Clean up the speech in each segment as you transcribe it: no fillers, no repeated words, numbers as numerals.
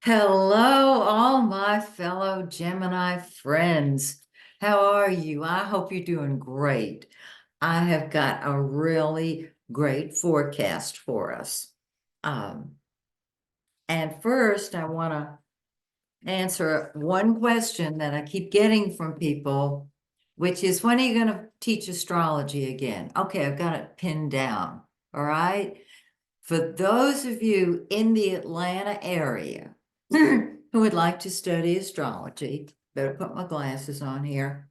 Hello, all my fellow Gemini friends. How are you? I hope you're doing great. I have got a really great forecast for us. Um, and first, I want to answer one question that I keep getting from people, which is, when are you going to teach astrology again? Okay, I've got it pinned down. All right. For those of you in the Atlanta area who would like to study astrology, better put my glasses on here.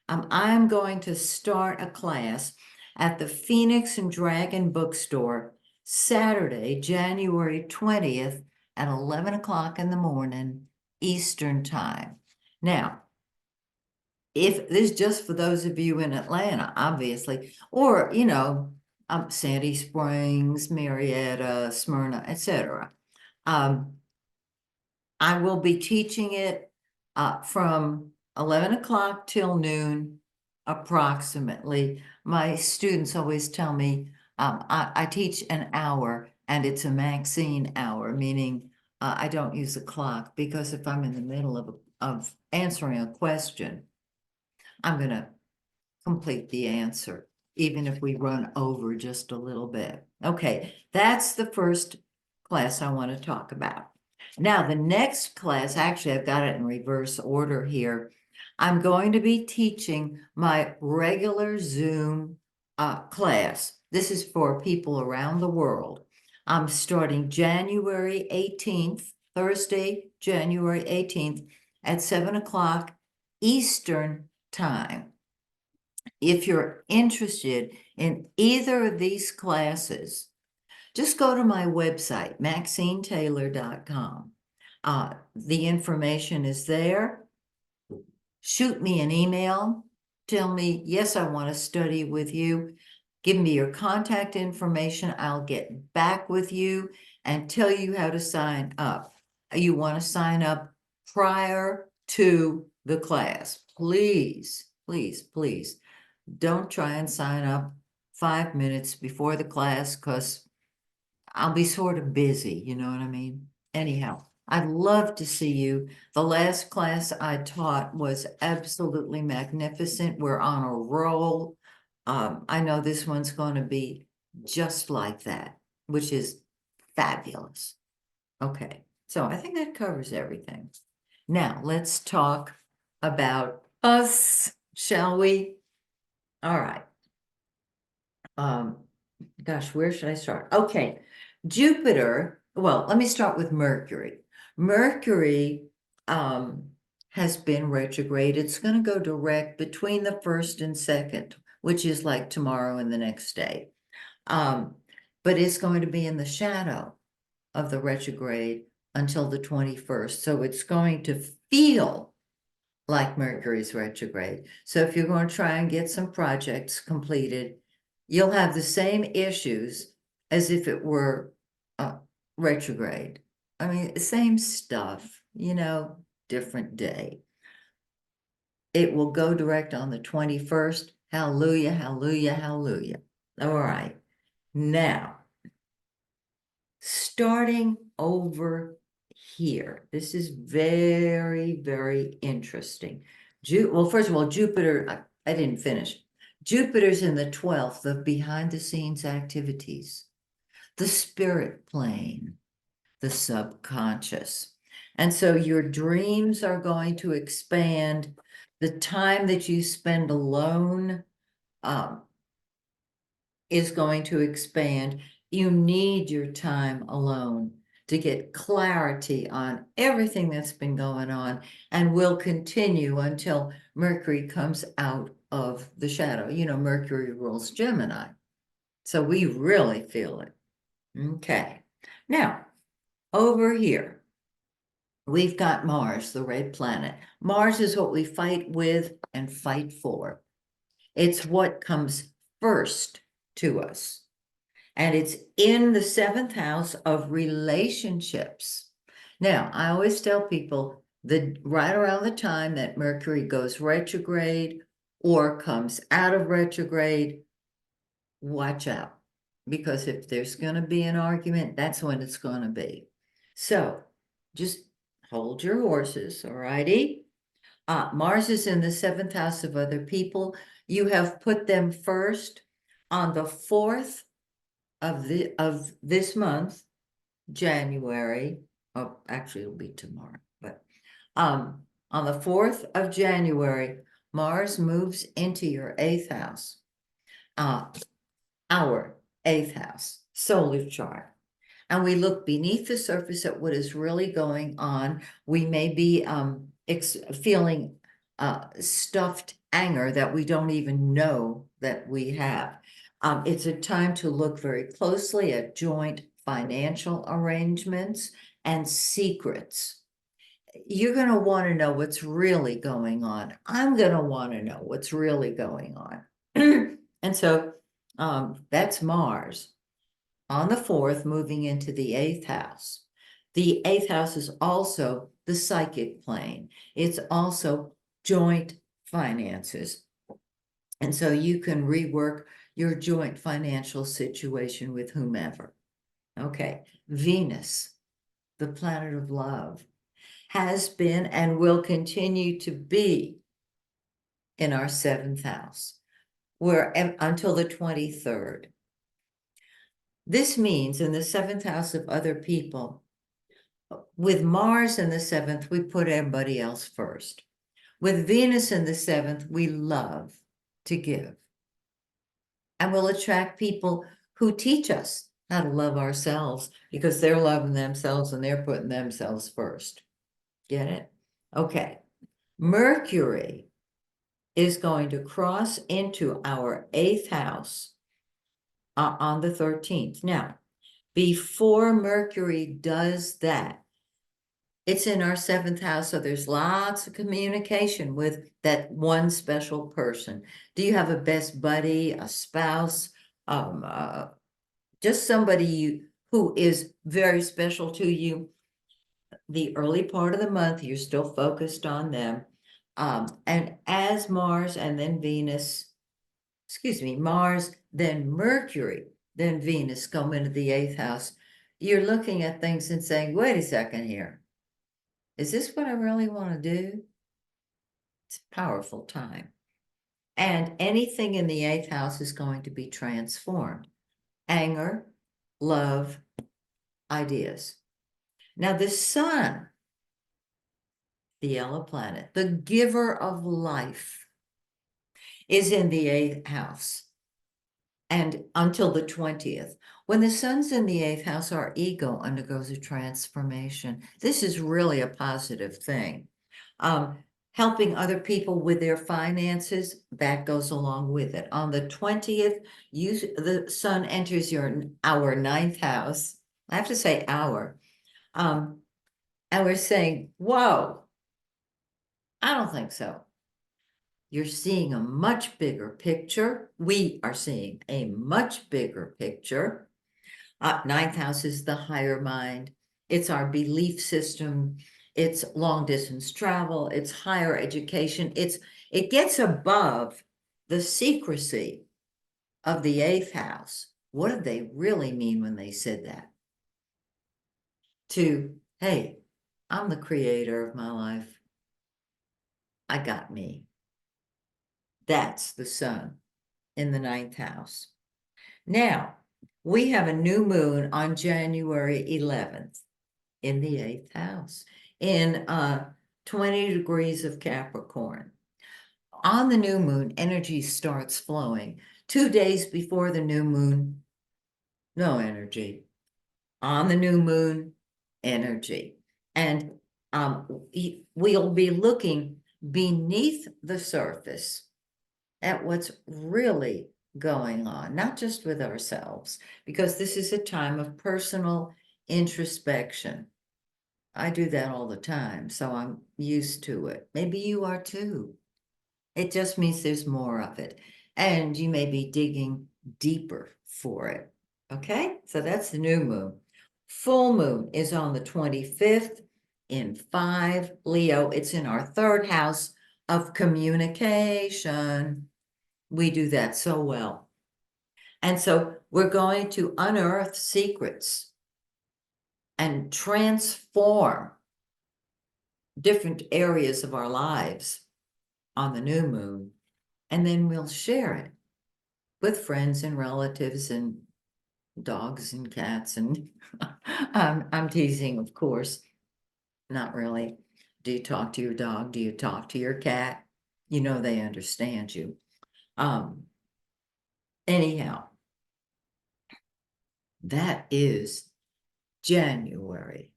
I'm going to start a class at the Phoenix and Dragon bookstore Saturday, January 20th at 11 o'clock in the morning, Eastern time. Now, if this is just for those of you in Atlanta, obviously, or, Sandy Springs, Marietta, Smyrna, etc. I will be teaching it from 11 o'clock till noon, approximately. My students always tell me I teach an hour and it's a Maxine hour, meaning I don't use a clock, because if I'm in the middle of answering a question, I'm going to complete the answer, even if we run over just a little bit. Okay, that's the first class I want to talk about. Now, the next class, actually, I've got it in reverse order here. I'm going to be teaching my regular Zoom class. This is for people around the world. I'm starting January 18th, Thursday, January 18th at 7 o'clock Eastern time. If you're interested in either of these classes, just go to my website, MaxineTaylor.com. The information is there. Shoot me an email. Tell me, yes, I want to study with you. Give me your contact information. I'll get back with you and tell you how to sign up. You want to sign up prior to the class. Please, please, please don't try and sign up 5 minutes before the class, because I'll be sort of busy, you know what I mean? Anyhow, I'd love to see you. The last class I taught was absolutely magnificent. We're on a roll. I know this one's going to be just like that, which is fabulous. Okay, so I think that covers everything. Now, let's talk about us, shall we? All right. Um, Gosh, where should I start? Okay, Jupiter. Well, let me start with Mercury. Mercury has been retrograde. It's going to go direct between the 1st and 2nd, which is like tomorrow and the next day. But it's going to be in the shadow of the retrograde until the 21st. So it's going to feel like Mercury's retrograde. So if you're going to try and get some projects completed, you'll have the same issues as if it were retrograde. I mean, same stuff, different day. It will go direct on the 21st. Hallelujah, hallelujah, hallelujah. All right. Now, starting over here, this is very, very interesting. Well, first of all, Jupiter, I didn't finish. Jupiter's in the 12th of behind the scenes activities, the spirit plane, the subconscious. And so your dreams are going to expand. The time that you spend alone is going to expand. You need your time alone to get clarity on everything that's been going on, and will continue until Mercury comes out of the shadow. Mercury rules Gemini. So we really feel it. Okay. Now, over here, we've got Mars, the red planet. Mars is what we fight with and fight for. It's what comes first to us. And it's in the 7th house of relationships. Now, I always tell people that right around the time that Mercury goes retrograde or comes out of retrograde, watch out. Because if there's going to be an argument, that's when it's going to be. So just hold your horses, all righty? Mars is in the seventh house of other people. You have put them first on the 4th of this month, January. Oh, actually, it'll be tomorrow, but on the 4th of January, Mars moves into your 8th house. Our 8th house, solar chart. And we look beneath the surface at what is really going on. We may be feeling stuffed anger that we don't even know that we have. It's a time to look very closely at joint financial arrangements and secrets. You're going to want to know what's really going on. I'm going to want to know what's really going on. And so that's Mars on the 4th, moving into the 8th house. The 8th house is also the psychic plane. It's also joint finances. And so you can rework your joint financial situation with whomever. Okay, Venus, the planet of love, has been and will continue to be in our 7th house, where until the 23rd. This means in the 7th house of other people, with Mars in the 7th, we put everybody else first. With Venus in the 7th, we love to give. And we'll attract people who teach us how to love ourselves because they're loving themselves and they're putting themselves first. Get it? Okay. Mercury is going to cross into our 8th house on the 13th. Now, before Mercury does that, it's in our 7th house, so there's lots of communication with that one special person. Do you have a best buddy, a spouse, just somebody who is very special to you? The early part of the month, you're still focused on them. And as Mars and then Venus, Mars, then Mercury, then Venus come into the 8th house, you're looking at things and saying, wait a second here. Is this what I really want to do? It's a powerful time. And anything in the 8th house is going to be transformed. Anger, love, ideas. Now the sun, the yellow planet, the giver of life, is in the 8th house. And until the 20th. When the sun's in the 8th house, our ego undergoes a transformation. This is really a positive thing. Helping other people with their finances, that goes along with it. On the 20th, the sun enters our 9th house. I have to say our. And we're saying, whoa, I don't think so. You're seeing a much bigger picture. We are seeing a much bigger picture. 9th house is the higher mind. It's our belief system. It's long distance travel. It's higher education. It gets above the secrecy of the 8th house. What did they really mean when they said that? To, hey, I'm the creator of my life. I got me. That's the sun in the 9th house. Now, we have a new moon on January 11th in the 8th house in 20 degrees of Capricorn. On the new moon, energy starts flowing. 2 days before the new moon, no energy. On the new moon, energy. And we'll be looking beneath the surface at what's really going on, not just with ourselves, because this is a time of personal introspection. I do that all the time, so I'm used to it. Maybe you are too. It just means there's more of it, and you may be digging deeper for it. Okay, so that's the new moon. Full moon is on the 25th in 5 Leo. It's in our 3rd house of communication. We do that so well. And so we're going to unearth secrets and transform different areas of our lives on the new moon, and then we'll share it with friends and relatives and dogs and cats and I'm teasing, of course. Not really. Do you talk to your dog? Do you talk to your cat? You know they understand you. Anyhow, that is January.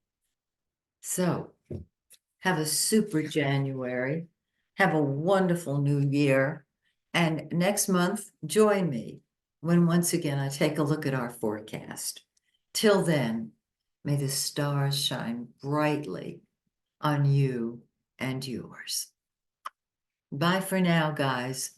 So have a super January. Have a wonderful new year. And next month, join me when once again I take a look at our forecast. Till then, may the stars shine brightly on you and yours. Bye for now, guys.